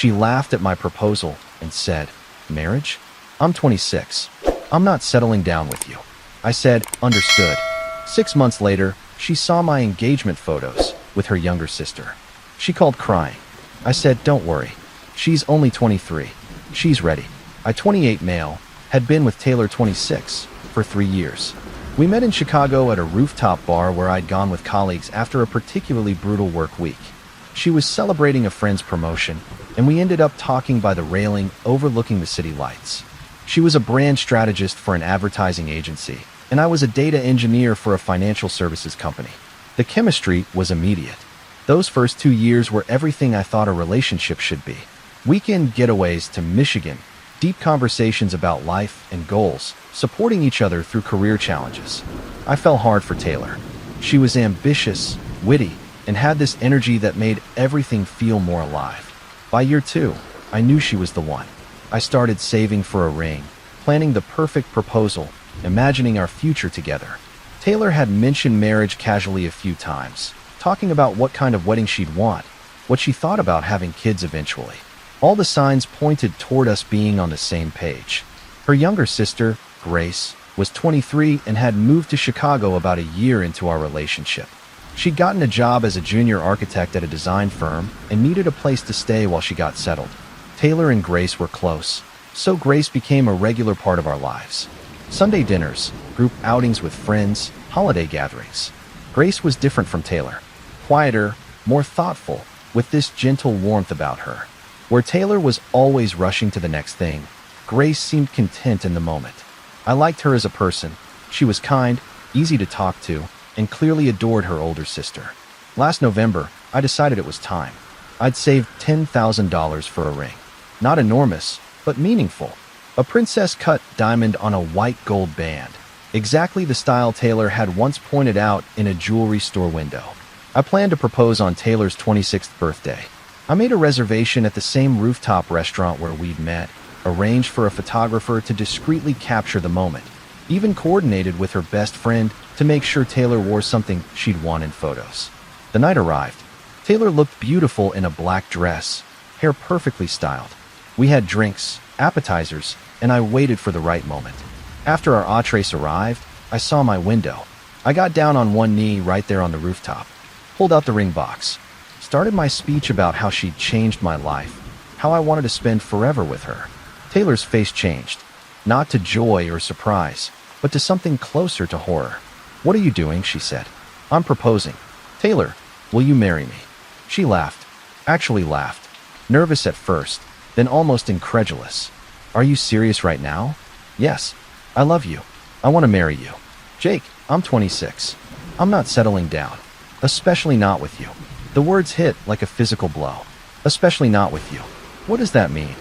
She laughed at my proposal and said, "Marriage? I'm 26. I'm not settling down with you." I said, "Understood." 6 months later, she saw my engagement photos with her younger sister. She called crying. I said, "Don't worry. She's only 23. She's ready." I, 28 male, had been with Taylor, 26, for 3 years. We met in Chicago at a rooftop bar where I'd gone with colleagues after a particularly brutal work week. She was celebrating a friend's promotion, and we ended up talking by the railing overlooking the city lights. She was a brand strategist for an advertising agency, and I was a data engineer for a financial services company. The chemistry was immediate. Those first 2 years were everything I thought a relationship should be. Weekend getaways to Michigan, deep conversations about life and goals, supporting each other through career challenges. I fell hard for Taylor. She was ambitious, witty, and had this energy that made everything feel more alive. By year 2, I knew she was the one. I started saving for a ring, planning the perfect proposal, imagining our future together. Taylor had mentioned marriage casually a few times, talking about what kind of wedding she'd want, what she thought about having kids eventually. All the signs pointed toward us being on the same page. Her younger sister, Grace, was 23 and had moved to Chicago about a year into our relationship. She'd gotten a job as a junior architect at a design firm and needed a place to stay while she got settled. Taylor and Grace were close, so Grace became a regular part of our lives. Sunday dinners, group outings with friends, holiday gatherings. Grace was different from Taylor. Quieter, more thoughtful, with this gentle warmth about her. Where Taylor was always rushing to the next thing, Grace seemed content in the moment. I liked her as a person. She was kind, easy to talk to, and clearly adored her older sister. Last November, I decided it was time. I'd saved $10,000 for a ring. Not enormous, but meaningful. A princess-cut diamond on a white gold band. Exactly the style Taylor had once pointed out in a jewelry store window. I planned to propose on Taylor's 26th birthday. I made a reservation at the same rooftop restaurant where we'd met, arranged for a photographer to discreetly capture the moment, even coordinated with her best friend to make sure Taylor wore something she'd want in photos. The night arrived. Taylor looked beautiful in a black dress, hair perfectly styled. We had drinks, appetizers, and I waited for the right moment. After our entrees arrived, I saw my window. I got down on one knee right there on the rooftop, pulled out the ring box, started my speech about how she'd changed my life, how I wanted to spend forever with her. Taylor's face changed, not to joy or surprise, but to something closer to horror. "What are you doing?" she said. "I'm proposing. Taylor, will you marry me?" She laughed, actually laughed, nervous at first, then almost incredulous. "Are you serious right now?" "Yes. I love you. I want to marry you." "Jake, I'm 26. I'm not settling down. Especially not with you." The words hit like a physical blow. "Especially not with you." What does that mean?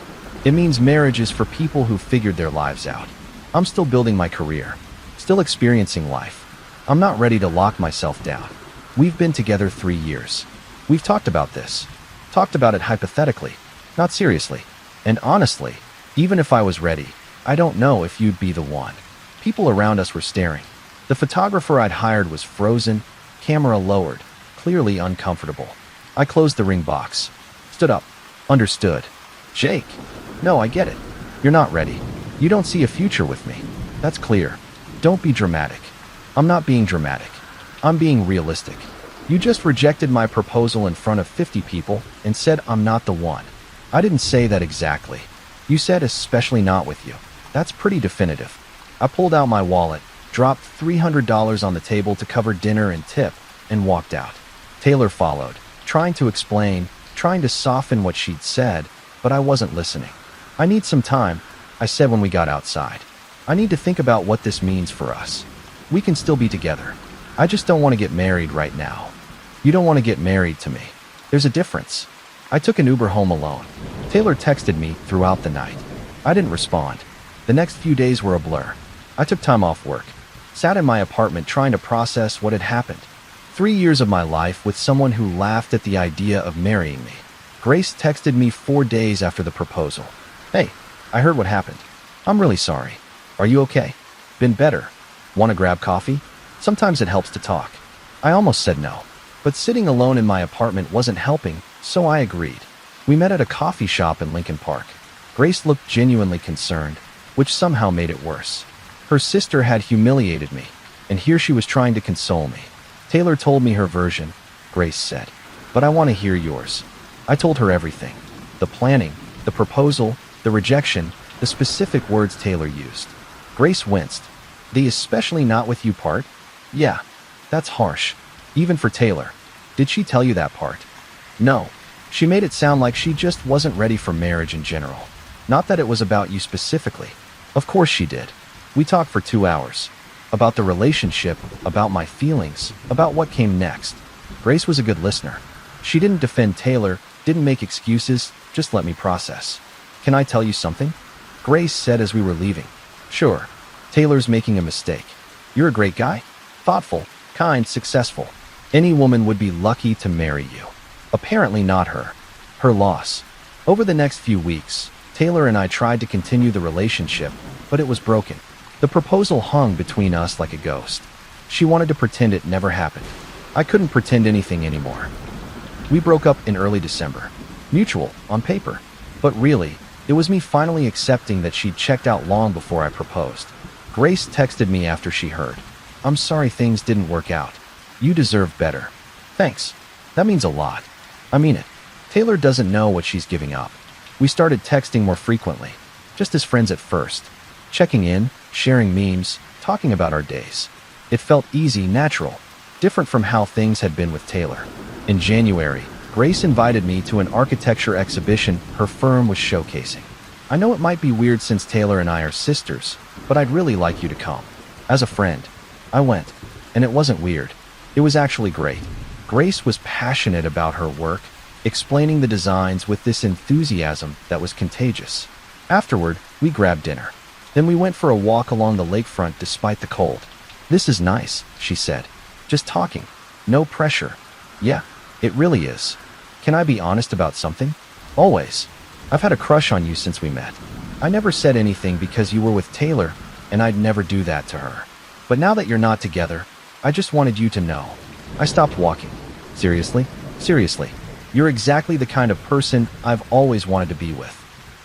It means marriage is for people who figured their lives out. I'm still building my career, still experiencing life. I'm not ready to lock myself down. We've been together 3 years. We've talked about this. Talked about it hypothetically, not seriously. And honestly, even if I was ready, I don't know if you'd be the one. People around us were staring. The photographer I'd hired was frozen, camera lowered, clearly uncomfortable. I closed the ring box, stood up. "Understood." "Jake, no, I get it. You're not ready. You don't see a future with me. That's clear. Don't be dramatic." "I'm not being dramatic. I'm being realistic. You just rejected my proposal in front of 50 people and said I'm not the one." "I didn't say that exactly. You said especially not with you." That's pretty definitive. I pulled out my wallet, dropped $300 on the table to cover dinner and tip, and walked out. Taylor followed, trying to explain, trying to soften what she'd said, but I wasn't listening. "I need some time," I said when we got outside. "I need to think about what this means for us. We can still be together. I just don't want to get married right now." "You don't want to get married to me. There's a difference." I took an Uber home alone. Taylor texted me throughout the night. I didn't respond. The next few days were a blur. I took time off work, sat in my apartment trying to process what had happened. 3 years of my life with someone who laughed at the idea of marrying me. Grace texted me 4 days after the proposal. "Hey, I heard what happened. I'm really sorry. Are you okay? Been better. Want to grab coffee? Sometimes it helps to talk." I almost said no, but sitting alone in my apartment wasn't helping, so I agreed. We met at a coffee shop in Lincoln Park. Grace looked genuinely concerned, which somehow made it worse. Her sister had humiliated me, and here she was trying to console me. Taylor told me her version, Grace said, but I want to hear yours. I told her everything. The planning, the proposal, the rejection, the specific words Taylor used. Grace winced. The especially not with you part? Yeah, that's harsh. Even for Taylor. Did she tell you that part? No. She made it sound like she just wasn't ready for marriage in general. Not that it was about you specifically. Of course she did. We talked for 2 hours. About the relationship, about my feelings, about what came next. Grace was a good listener. She didn't defend Taylor, didn't make excuses, just let me process. Can I tell you something? Grace said as we were leaving. Sure. Taylor's making a mistake. You're a great guy. Thoughtful, kind, successful. Any woman would be lucky to marry you. Apparently not her. Her loss. Over the next few weeks, Taylor and I tried to continue the relationship, but it was broken. The proposal hung between us like a ghost. She wanted to pretend it never happened. I couldn't pretend anything anymore. We broke up in early December. Mutual, on paper. But really, it was me finally accepting that she'd checked out long before I proposed. Grace texted me after she heard. I'm sorry things didn't work out. You deserve better. Thanks. That means a lot. I mean it. Taylor doesn't know what she's giving up. We started texting more frequently, just as friends at first. Checking in, sharing memes, talking about our days. It felt easy, natural, different from how things had been with Taylor. In January, Grace invited me to an architecture exhibition her firm was showcasing. I know it might be weird since Taylor and I are sisters, but I'd really like you to come. As a friend. I went, and it wasn't weird. It was actually great. Grace was passionate about her work, explaining the designs with this enthusiasm that was contagious. Afterward, we grabbed dinner. Then we went for a walk along the lakefront despite the cold. This is nice, she said. Just talking. No pressure. Yeah, it really is. Can I be honest about something? Always. I've had a crush on you since we met. I never said anything because you were with Taylor, and I'd never do that to her. But now that you're not together, I just wanted you to know. I stopped walking. Seriously? Seriously. You're exactly the kind of person I've always wanted to be with.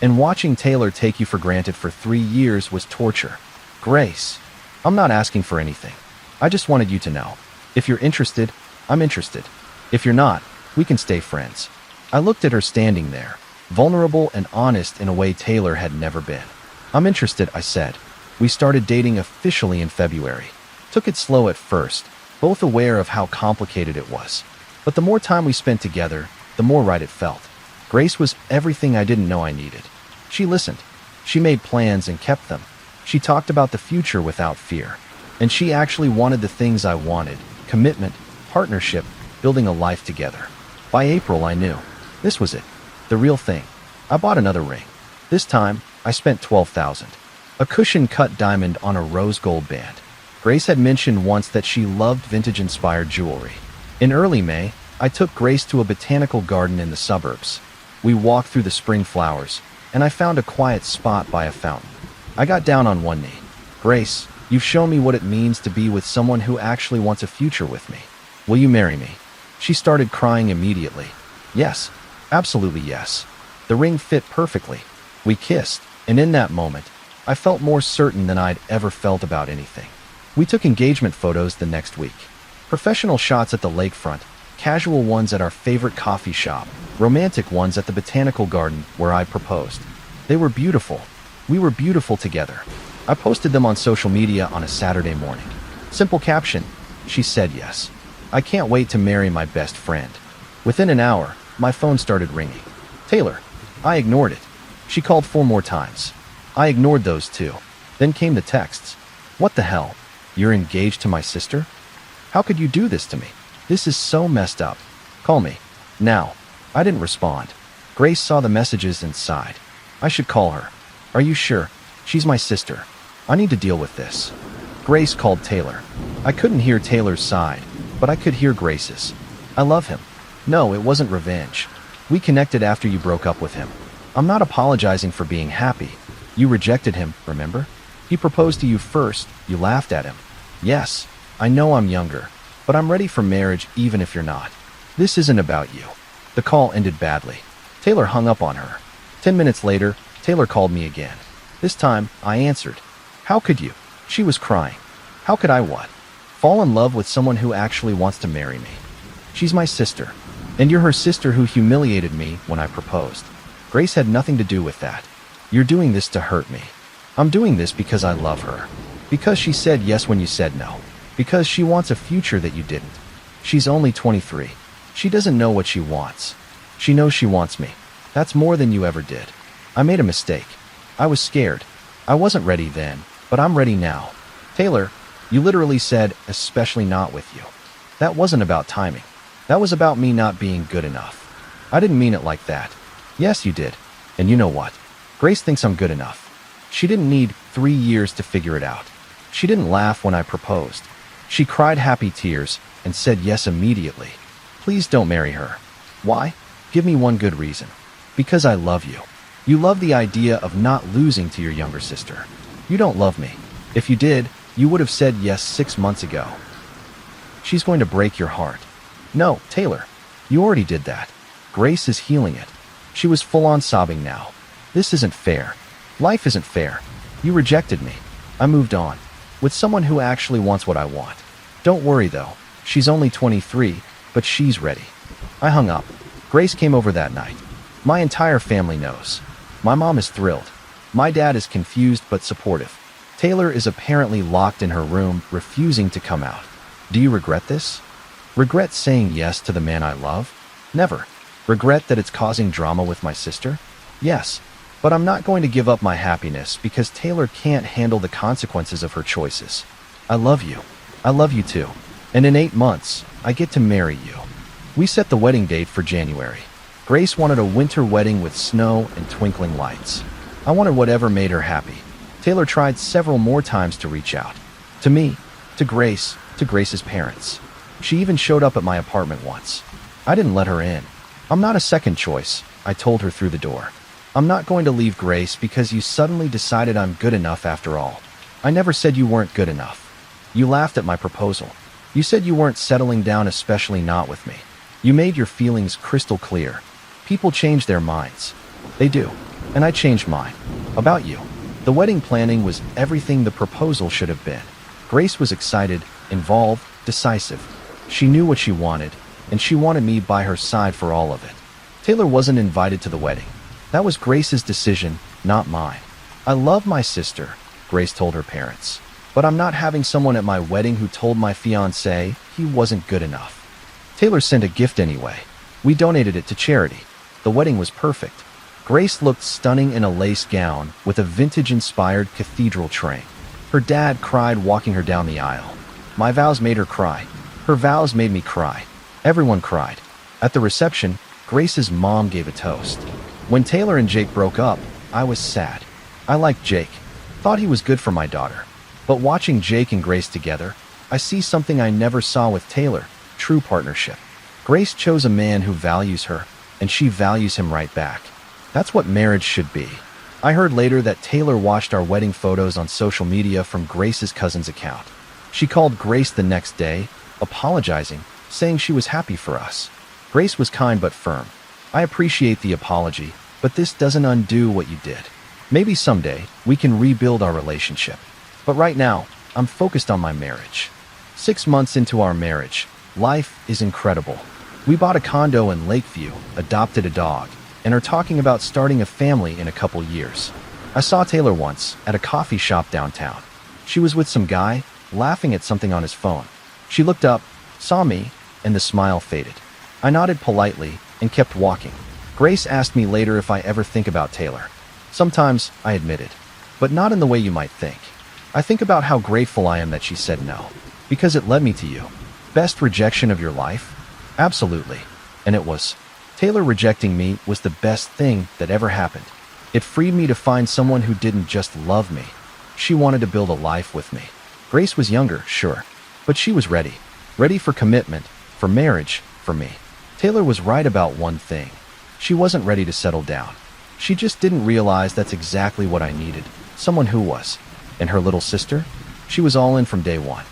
And watching Taylor take you for granted for 3 years was torture. Grace, I'm not asking for anything. I just wanted you to know. If you're interested, I'm interested. If you're not, we can stay friends. I looked at her standing there, vulnerable and honest in a way Taylor had never been. I'm interested, I said. We started dating officially in February. Took it slow at first, both aware of how complicated it was. But the more time we spent together, the more right it felt. Grace was everything I didn't know I needed. She listened. She made plans and kept them. She talked about the future without fear. And she actually wanted the things I wanted: commitment, partnership, building a life together. By April, I knew. This was it. The real thing. I bought another ring. This time, I spent $12,000. A cushion-cut diamond on a rose gold band. Grace had mentioned once that she loved vintage-inspired jewelry. In early May, I took Grace to a botanical garden in the suburbs. We walked through the spring flowers, and I found a quiet spot by a fountain. I got down on one knee. Grace, you've shown me what it means to be with someone who actually wants a future with me. Will you marry me? She started crying immediately. Yes, absolutely yes. The ring fit perfectly. We kissed, and in that moment, I felt more certain than I'd ever felt about anything. We took engagement photos the next week. Professional shots at the lakefront, casual ones at our favorite coffee shop, romantic ones at the botanical garden where I proposed. They were beautiful. We were beautiful together. I posted them on social media on a Saturday morning. Simple caption, she said yes. I can't wait to marry my best friend. Within an hour, my phone started ringing. Taylor. I ignored it. She called 4 more times. I ignored those too. Then came the texts. What the hell? You're engaged to my sister? How could you do this to me? This is so messed up. Call me. Now. I didn't respond. Grace saw the messages and sighed. I should call her. Are you sure? She's my sister. I need to deal with this. Grace called Taylor. I couldn't hear Taylor's side, but I could hear Grace's. I love him. No, it wasn't revenge. We connected after you broke up with him. I'm not apologizing for being happy. You rejected him, remember? He proposed to you first. You laughed at him. Yes, I know I'm younger, but I'm ready for marriage even if you're not. This isn't about you. The call ended badly. Taylor hung up on her. 10 minutes later, Taylor called me again. This time, I answered. How could you? She was crying. How could I what? Fall in love with someone who actually wants to marry me. She's my sister. And you're her sister who humiliated me when I proposed. Grace had nothing to do with that. You're doing this to hurt me. I'm doing this because I love her. Because she said yes when you said no. Because she wants a future that you didn't. She's only 23. She doesn't know what she wants. She knows she wants me. That's more than you ever did. I made a mistake. I was scared. I wasn't ready then, but I'm ready now. Taylor, you literally said, especially not with you. That wasn't about timing. That was about me not being good enough. I didn't mean it like that. Yes, you did. And you know what? Grace thinks I'm good enough. She didn't need 3 years to figure it out. She didn't laugh when I proposed. She cried happy tears and said yes immediately. Please don't marry her. Why? Give me one good reason. Because I love you. You love the idea of not losing to your younger sister. You don't love me. If you did, you would have said yes 6 months ago. She's going to break your heart. No, Taylor, you already did that. Grace is healing it. She was full-on sobbing now. This isn't fair. Life isn't fair. You rejected me. I moved on. With someone who actually wants what I want. Don't worry though. She's only 23, but she's ready. I hung up. Grace came over that night. My entire family knows. My mom is thrilled. My dad is confused but supportive. Taylor is apparently locked in her room, refusing to come out. Do you regret this? Regret saying yes to the man I love? Never. Regret that it's causing drama with my sister? Yes. But I'm not going to give up my happiness because Taylor can't handle the consequences of her choices. I love you. I love you too. And in 8 months, I get to marry you. We set the wedding date for January. Grace wanted a winter wedding with snow and twinkling lights. I wanted whatever made her happy. Taylor tried several more times to reach out. To me, to Grace's parents. She even showed up at my apartment once. I didn't let her in. I'm not a second choice, I told her through the door. I'm not going to leave Grace because you suddenly decided I'm good enough after all. I never said you weren't good enough. You laughed at my proposal. You said you weren't settling down, especially not with me. You made your feelings crystal clear. People change their minds. They do. And I changed mine. About you. The wedding planning was everything the proposal should have been. Grace was excited, involved, decisive. She knew what she wanted, and she wanted me by her side for all of it. Taylor wasn't invited to the wedding. That was Grace's decision, not mine. I love my sister, Grace told her parents. But I'm not having someone at my wedding who told my fiancé he wasn't good enough. Taylor sent a gift anyway. We donated it to charity. The wedding was perfect. Grace looked stunning in a lace gown with a vintage-inspired cathedral train. Her dad cried walking her down the aisle. My vows made her cry. Her vows made me cry. Everyone cried. At the reception, Grace's mom gave a toast. When Taylor and Jake broke up, I was sad. I liked Jake. Thought he was good for my daughter. But watching Jake and Grace together, I see something I never saw with Taylor, true partnership. Grace chose a man who values her, and she values him right back. That's what marriage should be. I heard later that Taylor watched our wedding photos on social media from Grace's cousin's account. She called Grace the next day, apologizing, saying she was happy for us. Grace was kind but firm. I appreciate the apology, but this doesn't undo what you did. Maybe someday we can rebuild our relationship. But right now, I'm focused on my marriage. 6 months into our marriage, life is incredible. We bought a condo in Lakeview, adopted a dog, and are talking about starting a family in a couple years. I saw Taylor once at a coffee shop downtown. She was with some guy, laughing at something on his phone. She looked up, saw me, and the smile faded. I nodded politely and kept walking. Grace asked me later if I ever think about Taylor. Sometimes, I admitted, but not in the way you might think. I think about how grateful I am that she said no, because it led me to you. Best rejection of your life? Absolutely. And it was. Taylor rejecting me was the best thing that ever happened. It freed me to find someone who didn't just love me. She wanted to build a life with me. Grace was younger, sure, but she was ready. Ready for commitment, for marriage, for me. Taylor was right about one thing. She wasn't ready to settle down. She just didn't realize that's exactly what I needed. Someone who was. And her little sister? She was all in from day one.